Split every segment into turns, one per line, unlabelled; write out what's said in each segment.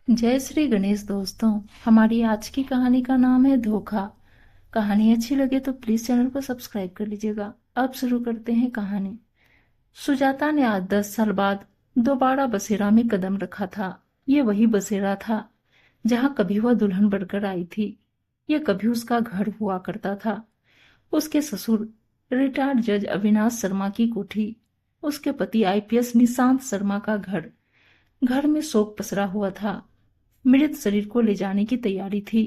जय श्री गणेश दोस्तों। हमारी आज की कहानी का नाम है धोखा। कहानी अच्छी लगे तो प्लीज चैनल को सब्सक्राइब कर लीजिएगा। अब शुरू करते हैं कहानी। सुजाता ने आज 10 साल बाद दोबारा बसेरा में कदम रखा था। ये वही बसेरा था जहां कभी वह दुल्हन बनकर आई थी। ये कभी उसका घर हुआ करता था। उसके ससुर रिटायर्ड जज अविनाश शर्मा की कोठी, उसके पति आईपीएस निशांत शर्मा का घर। घर में शोक पसरा हुआ था। मृत शरीर को ले जाने की तैयारी थी।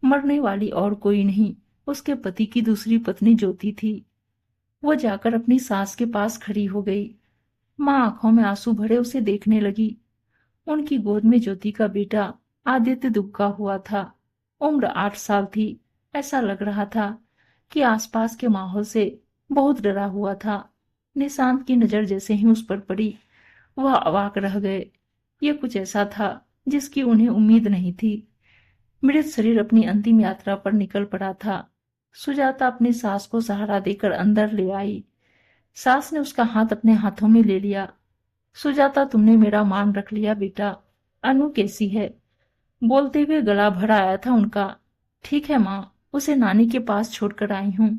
मरने वाली और कोई नहीं, उसके पति की दूसरी पत्नी ज्योति थी। वो जाकर अपनी सास के पास खड़ी हो गई। माँ आंखों में आंसू भरे उसे देखने लगी। उनकी गोद में ज्योति का बेटा आदित्य दुबका हुआ था। उम्र 8 साल थी। ऐसा लग रहा था कि आसपास के माहौल से बहुत डरा हुआ था। निशांत की नजर जैसे ही उस पर पड़ी, वह अवाक रह गए। ये कुछ ऐसा था जिसकी उन्हें उम्मीद नहीं थी। मृत शरीर अपनी अंतिम यात्रा पर निकल पड़ा था। सुजाता अपनी सास को सहारा देकर अंदर ले आई। सास ने उसका हाथ अपने हाथों में ले लिया। सुजाता, तुमने मेरा मान रख लिया बेटा। अनु कैसी है? बोलते हुए गला भर आया था उनका। ठीक है माँ, उसे नानी के पास छोड़कर आई हूँ।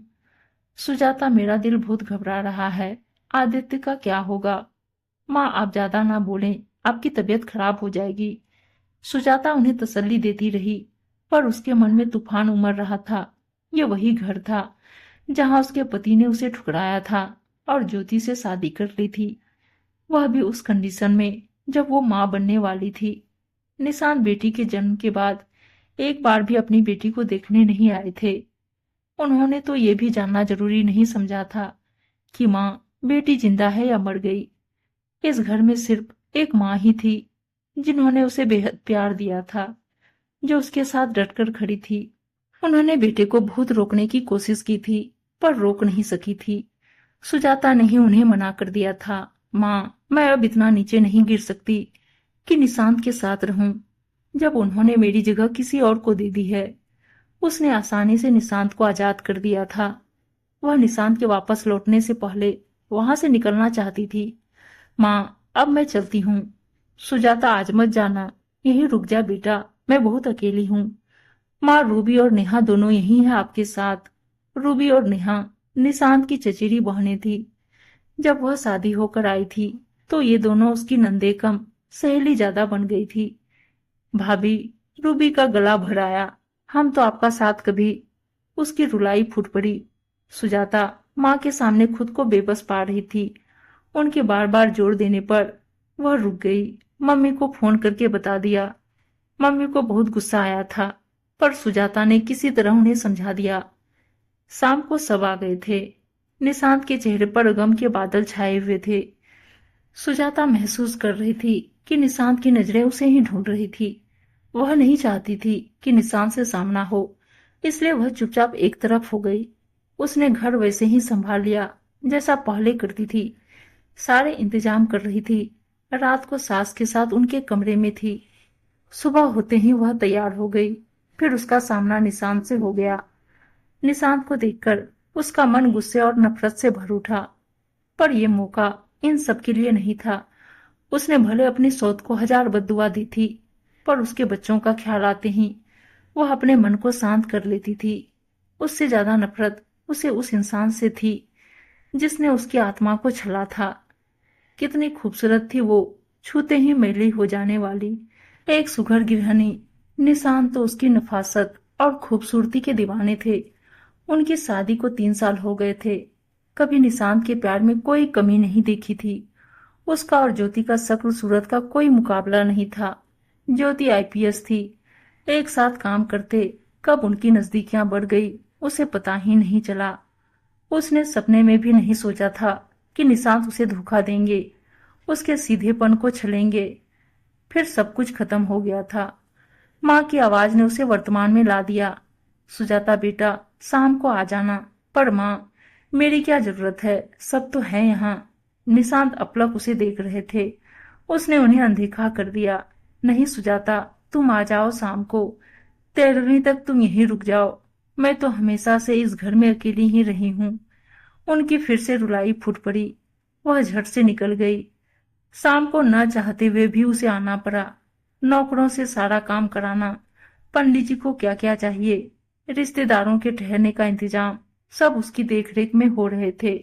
सुजाता, मेरा दिल बहुत घबरा रहा है। आदित्य का क्या होगा? माँ आप ज्यादा ना बोलें, आपकी तबीयत खराब हो जाएगी। सुजाता उन्हें तसल्ली देती रही, पर उसके मन में तूफान उमड़ रहा था। ये वही घर था जहां उसके पति ने उसे ठुकराया था और ज्योति से शादी कर ली थी। वह भी उस कंडीशन में जब वो मां बनने वाली थी। निशांत बेटी के जन्म के बाद एक बार भी अपनी बेटी को देखने नहीं आए थे। उन्होंने तो ये भी जानना जरूरी नहीं समझा था कि मां बेटी जिंदा है या मर गई। इस घर में सिर्फ एक मां ही थी जिन्होंने उसे बेहद प्यार दिया था, जो उसके साथ डटकर खड़ी थी। उन्होंने बेटे को बहुत रोकने की कोशिश की थी, पर रोक नहीं सकी थी। सुजाता ने ही उन्हें मना कर दिया था। माँ, मैं अब इतना नीचे नहीं गिर सकती कि निशांत के साथ रहूं। जब उन्होंने मेरी जगह किसी और को दे दी है। उसने आसानी से निशांत को आजाद कर दिया था। वह निशांत के वापस लौटने से पहले वहां से निकलना चाहती थी। माँ, अब मैं चलती हूँ। सुजाता, आज मत जाना, यहीं रुक जा बेटा, मैं बहुत अकेली हूँ। माँ, रूबी और नेहा दोनों यही है आपके साथ। रूबी और नेहा निशांत की चचेरी बहनें थी। जब वह शादी होकर आई थी तो ये दोनों उसकी नंदे कम सहेली ज्यादा बन गई थी। भाभी, रूबी का गला भर आया, हम तो आपका साथ कभी। उसकी रुलाई फूट पड़ी। सुजाता माँ के सामने खुद को बेबस पा रही थी। उनके बार बार जोर देने पर वह रुक गई। मम्मी को फोन करके बता दिया। मम्मी को बहुत गुस्सा आया था, पर सुजाता ने किसी तरह उन्हें समझा दिया। शाम को सब आ गए थे। निशांत के चेहरे पर गम के बादल छाए हुए थे। सुजाता महसूस कर रही थी कि निशांत की नजरें उसे ही ढूंढ रही थी। वह नहीं चाहती थी कि निशांत से सामना हो, इसलिए वह चुपचाप एक तरफ हो गई। उसने घर वैसे ही संभाल लिया जैसा पहले करती थी। सारे इंतजाम कर रही थी। रात को सास के साथ उनके कमरे में थी। सुबह होते ही वह तैयार हो गई। फिर उसका सामना निशांत से हो गया। निशांत को देखकर उसका मन गुस्से और नफरत से भर उठा, पर यह मौका इन सब के लिए नहीं था। उसने भले अपनी सौत को हजार बद्दुआ दी थी, पर उसके बच्चों का ख्याल आते ही वह अपने मन को शांत कर लेती थी। उससे ज्यादा नफरत उसे उस इंसान से थी जिसने उसकी आत्मा को छला था। कितनी खूबसूरत थी वो, छूते ही मैली हो जाने वाली एक सुघड़ गृहिणी। निशांत तो उसकी नफासत और खूबसूरती के दीवाने थे। उनकी शादी को 3 साल हो गए थे। कभी निशांत के प्यार में कोई कमी नहीं देखी थी। उसका और ज्योति का शक्ल सूरत का कोई मुकाबला नहीं था। ज्योति आईपीएस थी। एक साथ काम करते कब उनकी नजदीकियां बढ़ गई उसे पता ही नहीं चला। उसने सपने में भी नहीं सोचा था कि निशांत उसे धोखा देंगे, उसके सीधेपन को छलेंगे। फिर सब कुछ खत्म हो गया था। माँ की आवाज ने उसे वर्तमान में ला दिया। सुजाता बेटा, शाम को आ जाना। पर माँ, मेरी क्या जरूरत है, सब तो है यहाँ। निशांत अपलक उसे देख रहे थे। उसने उन्हें अनदेखा कर दिया। नहीं सुजाता, तुम आ जाओ शाम को। 13वीं तक तुम यहीं रुक जाओ। मैं तो हमेशा से इस घर में अकेली ही रही हूँ। उनकी फिर से रुलाई फूट पड़ी। वह झट से निकल गई। शाम को न चाहते हुए भी उसे आना पड़ा। नौकरों से सारा काम कराना, पंडित जी को क्या क्या चाहिए, रिश्तेदारों के ठहरने का इंतजाम, सब उसकी देखरेख में हो रहे थे।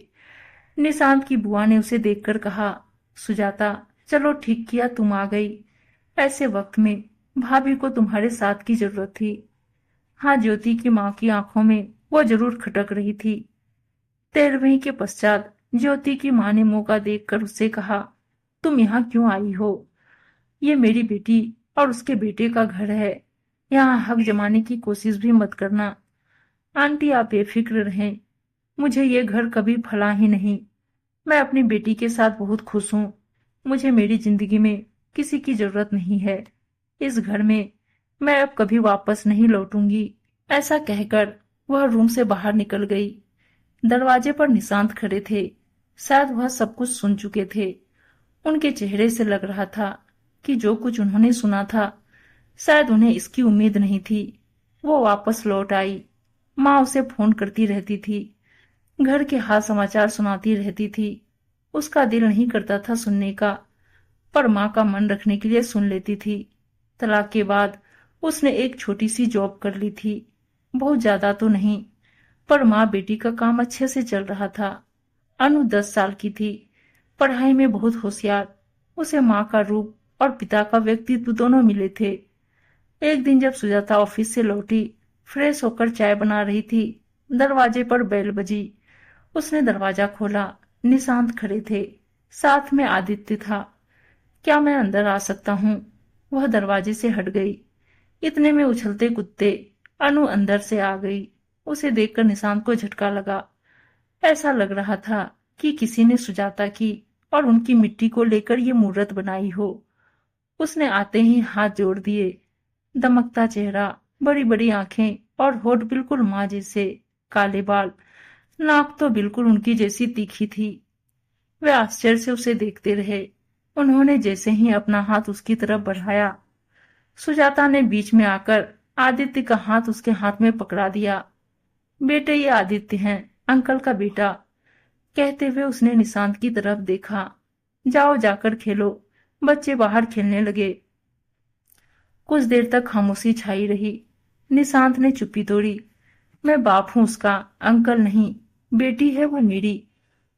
निशांत की बुआ ने उसे देखकर कहा, सुजाता, चलो ठीक किया तुम आ गई। ऐसे वक्त में भाभी को तुम्हारे साथ की जरूरत थी। हाँ, ज्योति की माँ की आंखों में वो जरूर खटक रही थी। 13वीं के पश्चात ज्योति की माँ ने मौका देखकर उससे कहा, तुम यहाँ क्यों आई हो? ये मेरी बेटी और उसके बेटे का घर है। यहाँ हक जमाने की कोशिश भी मत करना। आंटी, आप बेफिक्र रहें। मुझे ये घर कभी फला ही नहीं। मैं अपनी बेटी के साथ बहुत खुश हूँ। मुझे मेरी जिंदगी में किसी की जरूरत नहीं है। इस घर में मैं अब कभी वापस नहीं लौटूंगी। ऐसा कहकर वह रूम से बाहर निकल गई। दरवाजे पर निशांत खड़े थे। शायद वह सब कुछ सुन चुके थे। उनके चेहरे से लग रहा था कि जो कुछ उन्होंने सुना था, शायद उन्हें इसकी उम्मीद नहीं थी। वो वापस लौट आई। माँ उसे फोन करती रहती थी, घर के हाल समाचार सुनाती रहती थी। उसका दिल नहीं करता था सुनने का, पर माँ का मन रखने के लिए सुन लेती थी। तलाक के बाद उसने एक छोटी सी जॉब कर ली थी, बहुत ज्यादा तो नहीं, पर माँ बेटी का काम अच्छे से चल रहा था। अनु 10 साल की थी, पढ़ाई में बहुत होशियार। उसे माँ का रूप और पिता का व्यक्तित्व दोनों मिले थे। एक दिन जब सुजाता ऑफिस से लौटी, फ्रेश होकर चाय बना रही थी, दरवाजे पर बेल बजी। उसने दरवाजा खोला। निशांत खड़े थे, साथ में आदित्य था। क्या मैं अंदर आ सकता हूँ? वह दरवाजे से हट गई। इतने में उछलते कुत्ते अनु अंदर से आ गई। उसे देखकर निशांत को झटका लगा। ऐसा लग रहा था कि किसी ने सुजाता की और उनकी मिट्टी को लेकर ये मूर्त बनाई हो। उसने आते ही हाथ जोड़ दिए। दमकता चेहरा, बड़ी बड़ी आंखें और होठ बिल्कुल माँ जैसे, काले बाल, नाक तो बिल्कुल उनकी जैसी तीखी थी। वे आश्चर्य से उसे देखते रहे। उन्होंने जैसे ही अपना हाथ उसकी तरफ बढ़ाया, सुजाता ने बीच में आकर आदित्य का हाथ उसके हाथ में पकड़ा दिया। बेटे, ये आदित्य हैं, अंकल का बेटा। कहते हुए उसने निशांत की तरफ देखा। जाओ, जाकर खेलो। बच्चे बाहर खेलने लगे। कुछ देर तक खामोशी छाई रही। निशांत ने चुप्पी तोड़ी। मैं बाप हूं उसका, अंकल नहीं। बेटी है वो मेरी।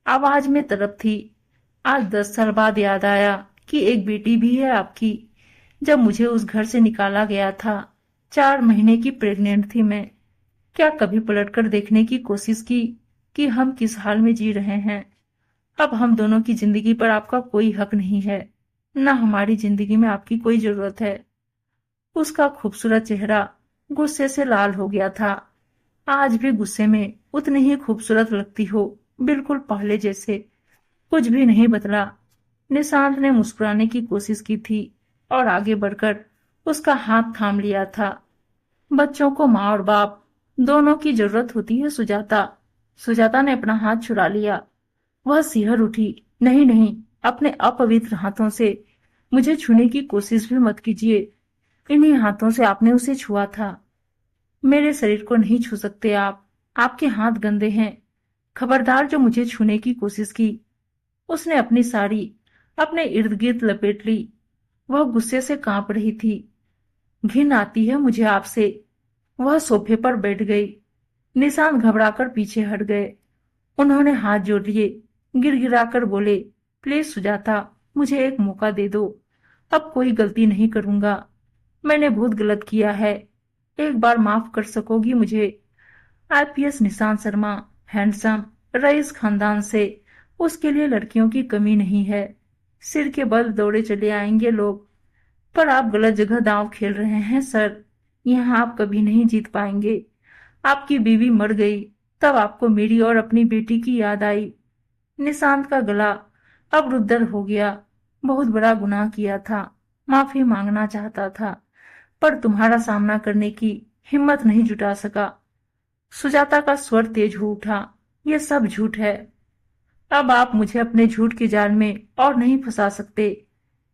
आवाज में तड़प थी। आज 10 साल बाद याद आया कि एक बेटी भी है आपकी। जब मुझे उस घर से निकाला गया था, 4 महीने की प्रेग्नेंट थी मैं। क्या कभी पलटकर देखने की कोशिश की कि हम किस हाल में जी रहे हैं? अब हम दोनों की जिंदगी पर आपका कोई हक नहीं है, न हमारी जिंदगी में आपकी कोई जरूरत है। उसका खूबसूरत चेहरा गुस्से से लाल हो गया था। आज भी गुस्से में उतनी ही खूबसूरत लगती हो, बिल्कुल पहले जैसे। कुछ भी नहीं बदला। निशांत ने मुस्कुराने की कोशिश की थी और आगे बढ़कर उसका हाथ थाम लिया था। बच्चों को माँ और बाप दोनों की जरूरत होती है सुजाता। सुजाता ने अपना हाथ छुड़ा लिया। वह सिहर उठी। नहीं नहीं, अपने अपवित्र हाथों से मुझे छूने की कोशिश भी मत कीजिए। इन्हीं हाथों से आपने उसे छुआ था। मेरे शरीर को नहीं छू सकते आप। आपके हाथ गंदे हैं। खबरदार जो मुझे छूने की कोशिश की। उसने अपनी साड़ी अपने इर्द गिर्द लपेट ली। वह गुस्से से कांप रही थी। घिन आती है मुझे आपसे। वह सोफे पर बैठ गई। निशांत घबराकर पीछे हट गए। उन्होंने हाथ जोड़ लिए, गिड़गिड़ाकर बोले, प्लीज सुजाता, मुझे एक मौका दे दो। अब कोई गलती नहीं करूंगा। मैंने बहुत गलत किया है। एक बार माफ कर सकोगी मुझे? IPS Nishant Sharma, handsome, rice खानदान से। उसके लिए लड़कियों की कमी नहीं है। सिर के बल दौड़े चले आएंगे लोग। पर आप गलत जगह दांव खेल रहे हैं सर। यहाँ आप कभी नहीं जीत पाएंगे। आपकी बीवी मर गई, तब आपको मेरी और अपनी बेटी की याद आई। निशांत का गला अब रुद्ध हो गया। बहुत बड़ा गुनाह किया था। माफी मांगना चाहता था, पर तुम्हारा सामना करने की हिम्मत नहीं जुटा सका। सुजाता का स्वर तेज हो उठा। यह सब झूठ है। अब आप मुझे अपने झूठ के जाल में और नहीं फंसा सकते।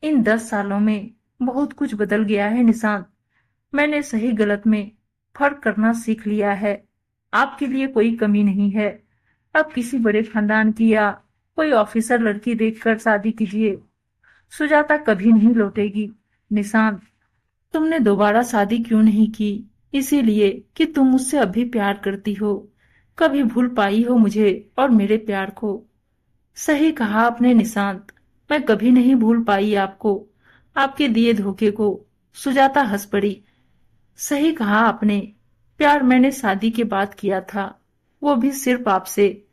इन 10 सालों में बहुत कुछ बदल गया है निशांत। मैंने सही गलत में फर्क करना सीख लिया है। आपके लिए कोई कमी नहीं है। अब किसी बड़े खानदान की या कोई ऑफिसर लड़की देखकर शादी कीजिए। सुजाता कभी नहीं लौटेगी। निशांत, तुमने दोबारा शादी क्यों नहीं की? इसीलिए कि तुम मुझसे अभी प्यार करती हो। कभी भूल पाई हो मुझे और मेरे प्यार को? सही कहा आपने निशांत। मैं कभी नहीं भूल पाई आपको, आपके दिए धोखे को। सुजाता हंस पड़ी। सही कहा आपने। प्यार मैंने शादी के बाद किया था, वो भी सिर्फ आपसे,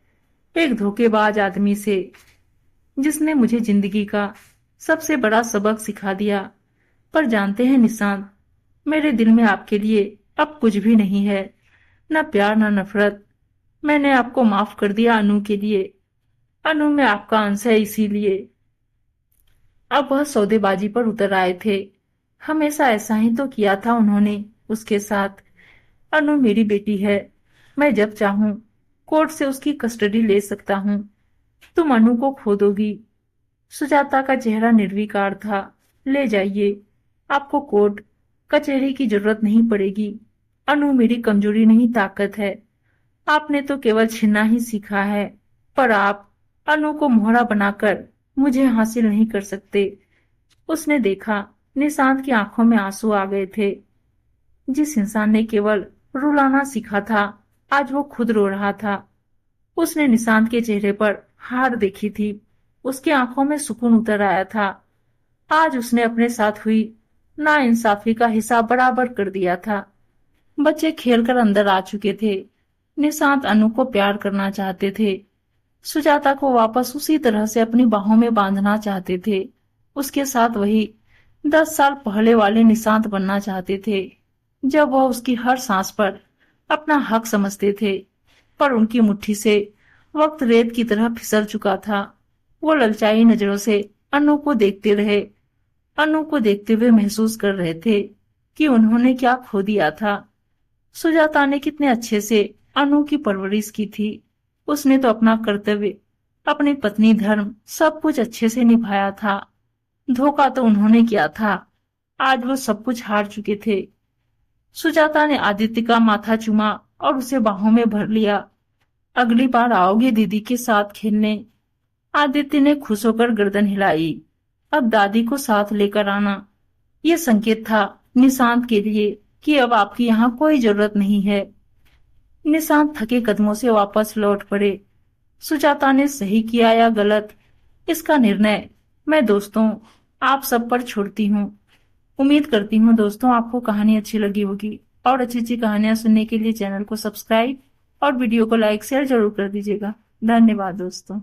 एक धोखेबाज आदमी से, जिसने मुझे जिंदगी का सबसे बड़ा सबक सिखा दिया। पर जानते हैं निशांत, मेरे दिल में आपके लिए अब कुछ भी नहीं है, न प्यार न नफरत। मैंने आपको माफ कर दिया अनु के लिए। अनु में आपका अंश है, इसीलिए। अब वह सौदेबाजी पर उतर आए थे। हमेशा ऐसा ही तो किया था उन्होंने उसके साथ। अनु मेरी बेटी है, मैं जब चाहूं कोर्ट से उसकी कस्टडी ले सकता हूं। तुम अनु को खो दोगी। सुजाता का चेहरा निर्विकार था। ले जाइए, आपको कोर्ट कचहरी की जरूरत नहीं पड़ेगी। अनु मेरी कमजोरी नहीं, ताकत है। आपने तो केवल छीनना ही सीखा है, पर आप अनु को मोहरा बनाकर मुझे हासिल नहीं कर सकते। उसने देखा, निशांत की आंखों में आंसू आ गए थे। जिस इंसान ने केवल रुलाना सीखा था, आज वो खुद रो रहा था। उसने निशांत के चेहरे पर हार देखी थी, उसकी आंखों में सुकून उतर आया था। आज उसने अपने साथ हुई नाइंसाफी का हिसाब बराबर कर दिया था। बच्चे खेलकर अंदर आ चुके थे। निशांत अनु को प्यार करना चाहते थे। सुजाता को वापस उसी तरह से अपनी बाहों में बांधना चाहते थे। उसके साथ वही 10 साल पहले वाले निशांत बनना चाहते थे, जब वह उसकी हर सांस पर अपना हक समझते थे। पर उनकी मुट्ठी से वक्त रेत की तरह फिसल चुका था। वो ललचाई नजरों से अनु को देखते रहे। अनु को देखते हुए महसूस कर रहे थे कि उन्होंने क्या खो दिया था। सुजाता ने कितने अच्छे से अनु की परवरिश की थी। उसने तो अपना कर्तव्य, अपनी पत्नी धर्म, सब कुछ अच्छे से निभाया था। धोखा तो उन्होंने किया था। आज वो सब कुछ हार चुके थे। सुजाता ने आदित्य का माथा चूमा और उसे बाहों में भर लिया। अगली बार आओगे दीदी के साथ खेलने? आदित्य ने खुश होकर गर्दन हिलाई। अब दादी को साथ लेकर आना। ये संकेत था निशांत के लिए कि अब आपकी यहाँ कोई जरूरत नहीं है। निशांत थके कदमों से वापस लौट पड़े। सुजाता ने सही किया या गलत, इसका निर्णय मैं दोस्तों आप सब पर छोड़ती हूँ। उम्मीद करती हूँ दोस्तों आपको कहानी अच्छी लगी होगी, और अच्छी अच्छी कहानियां सुनने के लिए चैनल को सब्सक्राइब और वीडियो को लाइक शेयर जरूर कर दीजिएगा। धन्यवाद दोस्तों।